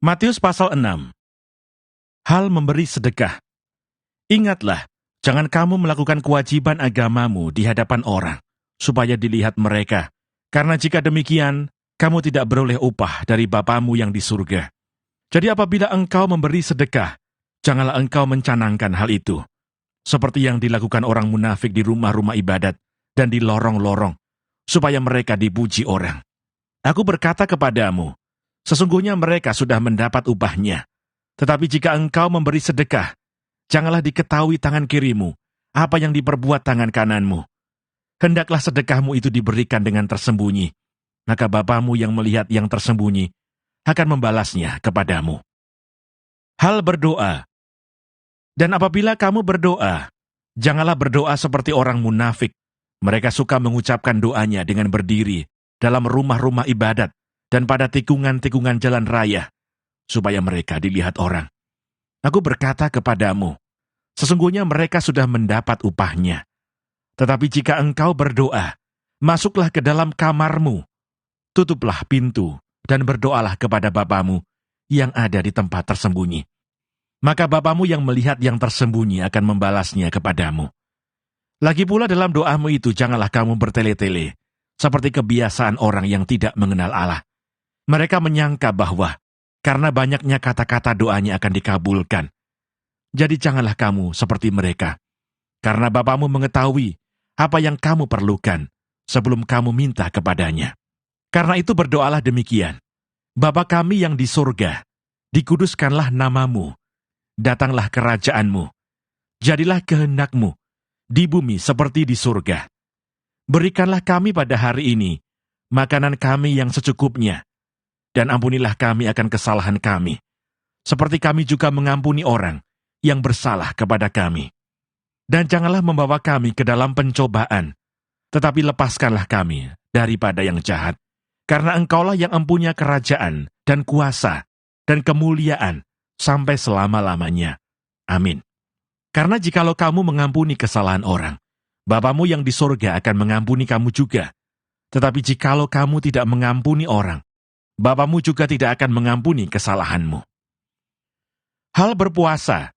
Matius pasal 6. Hal memberi sedekah. Ingatlah, jangan kamu melakukan kewajiban agamamu di hadapan orang, supaya dilihat mereka. Karena jika demikian, kamu tidak beroleh upah dari Bapamu yang di surga. Jadi apabila engkau memberi sedekah, janganlah engkau mencanangkan hal itu, seperti yang dilakukan orang munafik di rumah-rumah ibadat dan di lorong-lorong, supaya mereka dipuji orang. Aku berkata kepadamu, sesungguhnya mereka sudah mendapat upahnya. Tetapi jika engkau memberi sedekah, janganlah diketahui tangan kirimu apa yang diperbuat tangan kananmu. Hendaklah sedekahmu itu diberikan dengan tersembunyi, maka Bapamu yang melihat yang tersembunyi akan membalasnya kepadamu. Hal berdoa. Dan apabila kamu berdoa, janganlah berdoa seperti orang munafik. Mereka suka mengucapkan doanya dengan berdiri dalam rumah-rumah ibadat dan pada tikungan-tikungan jalan raya, supaya mereka dilihat orang. Aku berkata kepadamu, sesungguhnya mereka sudah mendapat upahnya. Tetapi jika engkau berdoa, masuklah ke dalam kamarmu, tutuplah pintu, dan berdoalah kepada Bapamu yang ada di tempat tersembunyi. Maka Bapamu yang melihat yang tersembunyi akan membalasnya kepadamu. Lagi pula dalam doamu itu janganlah kamu bertele-tele, seperti kebiasaan orang yang tidak mengenal Allah. Mereka menyangka bahwa karena banyaknya kata-kata doanya akan dikabulkan. Jadi janganlah kamu seperti mereka, karena Bapamu mengetahui apa yang kamu perlukan sebelum kamu minta kepadanya. Karena itu berdoalah demikian, Bapa kami yang di surga, dikuduskanlah namamu, datanglah kerajaanmu, jadilah kehendakmu, di bumi seperti di surga. Berikanlah kami pada hari ini makanan kami yang secukupnya, dan ampunilah kami akan kesalahan kami, seperti kami juga mengampuni orang yang bersalah kepada kami. Dan janganlah membawa kami ke dalam pencobaan, tetapi lepaskanlah kami daripada yang jahat. Karena engkaulah yang empunya kerajaan dan kuasa dan kemuliaan sampai selama-lamanya. Amin. Karena jikalau kamu mengampuni kesalahan orang, Bapamu yang di surga akan mengampuni kamu juga. Tetapi jikalau kamu tidak mengampuni orang, Bapamu juga tidak akan mengampuni kesalahanmu. Hal berpuasa.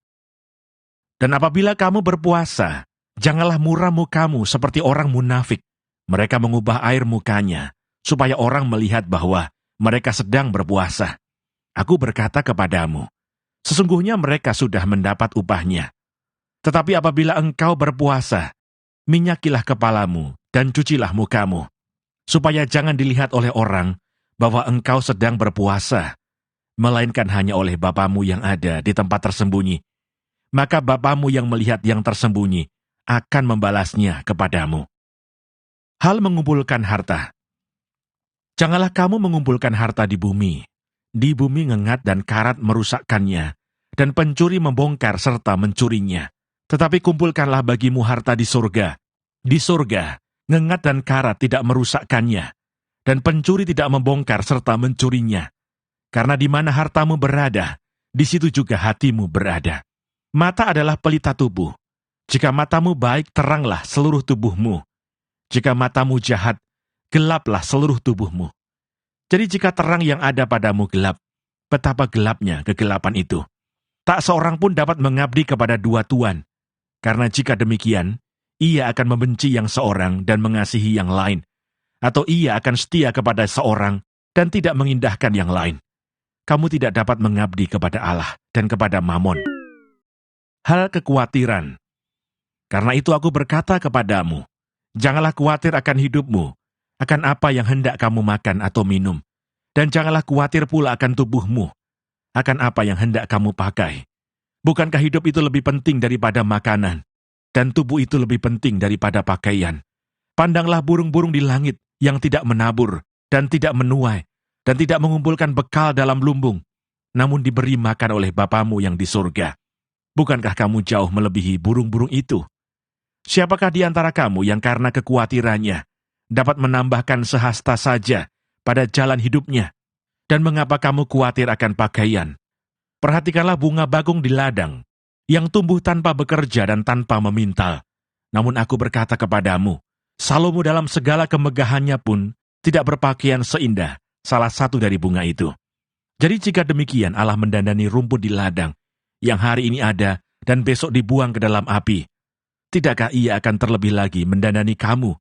Dan apabila kamu berpuasa, janganlah muram mukamu seperti orang munafik. Mereka mengubah air mukanya, supaya orang melihat bahwa mereka sedang berpuasa. Aku berkata kepadamu, sesungguhnya mereka sudah mendapat upahnya. Tetapi apabila engkau berpuasa, minyakilah kepalamu dan cucilah mukamu, supaya jangan dilihat oleh orang bahwa engkau sedang berpuasa, melainkan hanya oleh Bapamu yang ada di tempat tersembunyi. Maka Bapamu yang melihat yang tersembunyi akan membalasnya kepadamu. Hal mengumpulkan harta. Janganlah kamu mengumpulkan harta di bumi. Di bumi ngengat dan karat merusakkannya, dan pencuri membongkar serta mencurinya. Tetapi kumpulkanlah bagimu harta di surga. Di surga, ngengat dan karat tidak merusakkannya, dan pencuri tidak membongkar serta mencurinya. Karena di mana hartamu berada, di situ juga hatimu berada. Mata adalah pelita tubuh. Jika matamu baik, teranglah seluruh tubuhmu. Jika matamu jahat, gelaplah seluruh tubuhmu. Jadi jika terang yang ada padamu gelap, betapa gelapnya kegelapan itu. Tak seorang pun dapat mengabdi kepada dua tuan. Karena jika demikian, ia akan membenci yang seorang dan mengasihi yang lain. Atau ia akan setia kepada seorang dan tidak mengindahkan yang lain. Kamu tidak dapat mengabdi kepada Allah dan kepada Mamon. Hal kekhawatiran. Karena itu aku berkata kepadamu, janganlah khawatir akan hidupmu, akan apa yang hendak kamu makan atau minum. Dan janganlah khawatir pula akan tubuhmu, akan apa yang hendak kamu pakai. Bukankah hidup itu lebih penting daripada makanan, dan tubuh itu lebih penting daripada pakaian? Pandanglah burung-burung di langit yang tidak menabur, dan tidak menuai, dan tidak mengumpulkan bekal dalam lumbung, namun diberi makan oleh Bapamu yang di surga. Bukankah kamu jauh melebihi burung-burung itu? Siapakah di antara kamu yang karena kekhawatirannya dapat menambahkan sehasta saja pada jalan hidupnya? Dan mengapa kamu khawatir akan pakaian? Perhatikanlah bunga bagong di ladang, yang tumbuh tanpa bekerja dan tanpa memintal. Namun aku berkata kepadamu, Salomo dalam segala kemegahannya pun tidak berpakaian seindah salah satu dari bunga itu. Jadi jika demikian Allah mendandani rumput di ladang, yang hari ini ada dan besok dibuang ke dalam api, tidakkah Ia akan terlebih lagi mendandani kamu,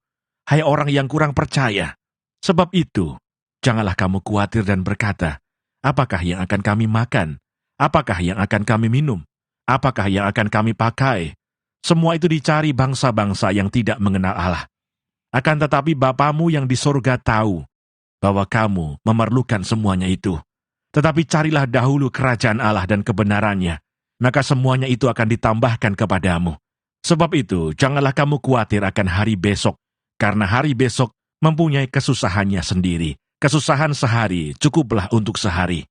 hai orang yang kurang percaya? Sebab itu, janganlah kamu khawatir dan berkata, apakah yang akan kami makan? Apakah yang akan kami minum? Apakah yang akan kami pakai? Semua itu dicari bangsa-bangsa yang tidak mengenal Allah. Akan tetapi Bapamu yang di sorga tahu bahwa kamu memerlukan semuanya itu. Tetapi carilah dahulu kerajaan Allah dan kebenarannya, maka semuanya itu akan ditambahkan kepadamu. Sebab itu, janganlah kamu khawatir akan hari besok, karena hari besok mempunyai kesusahannya sendiri. Kesusahan sehari cukuplah untuk sehari.